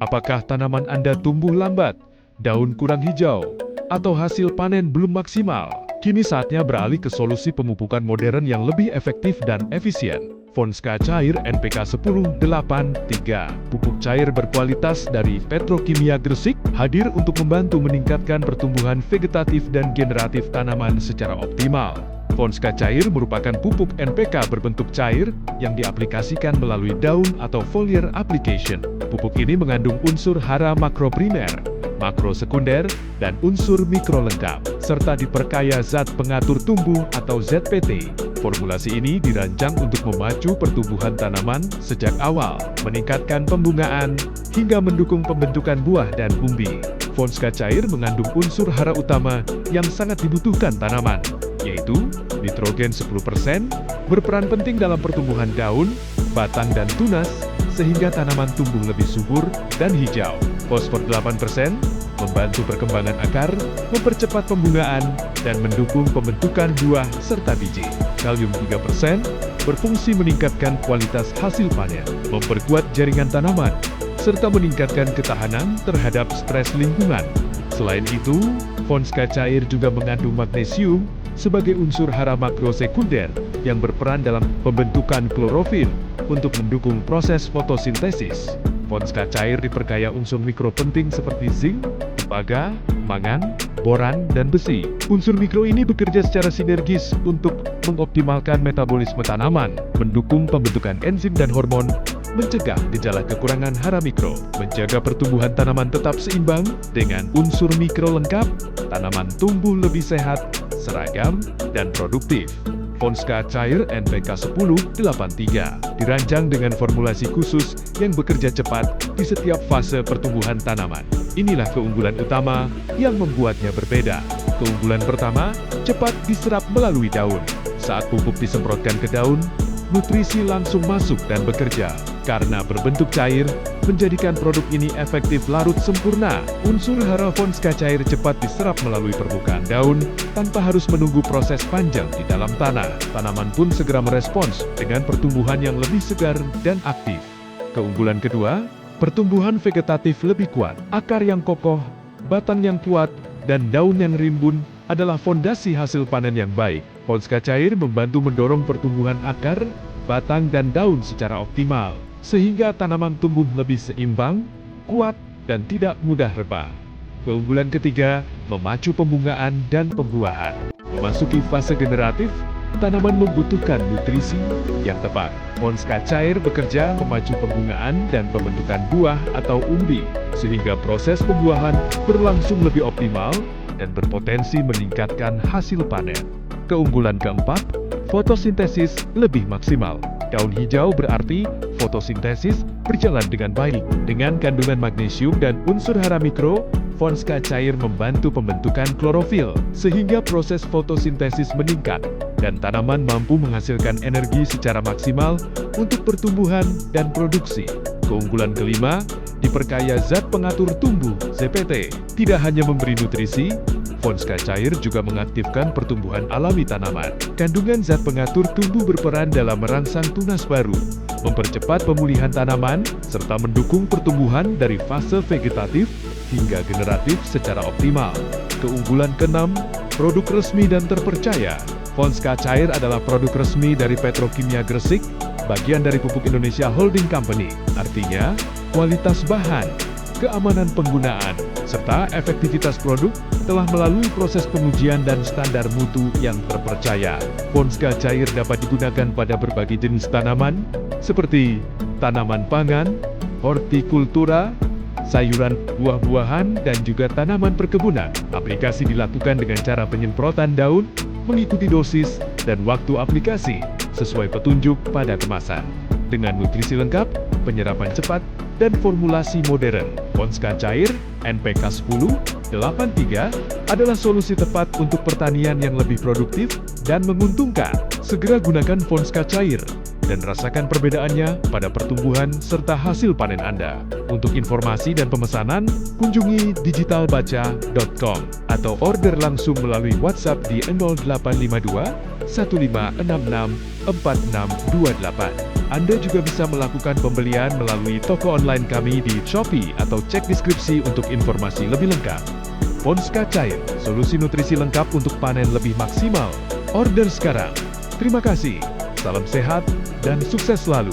Apakah tanaman Anda tumbuh lambat, daun kurang hijau, atau hasil panen belum maksimal? Kini saatnya beralih ke solusi pemupukan modern yang lebih efektif dan efisien. Fonska Cair NPK 1083, pupuk cair berkualitas dari Petrokimia Gresik, hadir untuk membantu meningkatkan pertumbuhan vegetatif dan generatif tanaman secara optimal. Fonska Cair merupakan pupuk NPK berbentuk cair yang diaplikasikan melalui daun atau foliar application. Pupuk ini mengandung unsur hara makroprimer, makro sekunder, dan unsur mikro lengkap, serta diperkaya zat pengatur tumbuh atau ZPT. Formulasi ini dirancang untuk memacu pertumbuhan tanaman sejak awal, meningkatkan pembungaan, hingga mendukung pembentukan buah dan umbi. Fonska Cair mengandung unsur hara utama yang sangat dibutuhkan tanaman, yaitu nitrogen 10%, berperan penting dalam pertumbuhan daun, batang dan tunas, sehingga tanaman tumbuh lebih subur dan hijau. Fosfor 8%, membantu perkembangan akar, mempercepat pembungaan, dan mendukung pembentukan buah serta biji. Kalium 3%, berfungsi meningkatkan kualitas hasil panen, memperkuat jaringan tanaman, serta meningkatkan ketahanan terhadap stres lingkungan. Selain itu, Fonska Cair juga mengandung magnesium sebagai unsur hara makro sekunder yang berperan dalam pembentukan klorofil untuk mendukung proses fotosintesis. Fonska Cair diperkaya unsur mikro penting seperti zinc, tembaga, mangan, boran, dan besi. Unsur mikro ini bekerja secara sinergis untuk mengoptimalkan metabolisme tanaman, mendukung pembentukan enzim dan hormon, mencegah gejala kekurangan hara mikro, menjaga pertumbuhan tanaman tetap seimbang. Dengan unsur mikro lengkap, tanaman tumbuh lebih sehat, seragam, dan produktif. Fonska Cair NPK 1083 dirancang dengan formulasi khusus yang bekerja cepat di setiap fase pertumbuhan tanaman. Inilah keunggulan utama yang membuatnya berbeda. Keunggulan pertama, cepat diserap melalui daun. Saat pupuk disemprotkan ke daun, nutrisi langsung masuk dan bekerja. Karena berbentuk cair, menjadikan produk ini efektif larut sempurna. Unsur hara Fonska Cair cepat diserap melalui permukaan daun tanpa harus menunggu proses panjang di dalam tanah. Tanaman pun segera merespons dengan pertumbuhan yang lebih segar dan aktif. Keunggulan kedua, pertumbuhan vegetatif lebih kuat. Akar yang kokoh, batang yang kuat, dan daun yang rimbun adalah fondasi hasil panen yang baik. Fonska Cair membantu mendorong pertumbuhan akar, batang, dan daun secara optimal, sehingga tanaman tumbuh lebih seimbang, kuat, dan tidak mudah rebah. Keunggulan ketiga, memacu pembungaan dan pembuahan. Memasuki fase generatif, tanaman membutuhkan nutrisi yang tepat. Fonska Cair bekerja memacu pembungaan dan pembentukan buah atau umbi, sehingga proses pembuahan berlangsung lebih optimal dan berpotensi meningkatkan hasil panen. Keunggulan keempat, fotosintesis lebih maksimal. Daun hijau berarti fotosintesis berjalan dengan baik. Dengan kandungan magnesium dan unsur hara mikro, Fonska Cair membantu pembentukan klorofil, sehingga proses fotosintesis meningkat, dan tanaman mampu menghasilkan energi secara maksimal untuk pertumbuhan dan produksi. Keunggulan kelima, diperkaya zat pengatur tumbuh ZPT. Tidak hanya memberi nutrisi, Fonska Cair juga mengaktifkan pertumbuhan alami tanaman. Kandungan zat pengatur tumbuh berperan dalam merangsang tunas baru, mempercepat pemulihan tanaman, serta mendukung pertumbuhan dari fase vegetatif hingga generatif secara optimal. Keunggulan keenam, produk resmi dan terpercaya. Fonska Cair adalah produk resmi dari Petrokimia Gresik, bagian dari Pupuk Indonesia Holding Company. Artinya, kualitas bahan, keamanan penggunaan, serta efektivitas produk telah melalui proses pengujian dan standar mutu yang terpercaya. Fonska Cair dapat digunakan pada berbagai jenis tanaman, seperti tanaman pangan, hortikultura, sayuran, buah-buahan, dan juga tanaman perkebunan. Aplikasi dilakukan dengan cara penyemprotan daun, mengikuti dosis dan waktu aplikasi sesuai petunjuk pada kemasan. Dengan nutrisi lengkap, penyerapan cepat, dan formulasi modern, Fonska Cair NPK 1083 adalah solusi tepat untuk pertanian yang lebih produktif dan menguntungkan. Segera gunakan Fonska Cair dan rasakan perbedaannya pada pertumbuhan serta hasil panen Anda. Untuk informasi dan pemesanan, kunjungi digitalbaca.com atau order langsung melalui WhatsApp di 0852 1566 4628 Anda juga bisa melakukan pembelian melalui toko online kami di Shopee atau cek deskripsi untuk informasi lebih lengkap. Ponska Cair, solusi nutrisi lengkap untuk panen lebih maksimal. Order sekarang. Terima kasih, salam sehat, dan sukses selalu.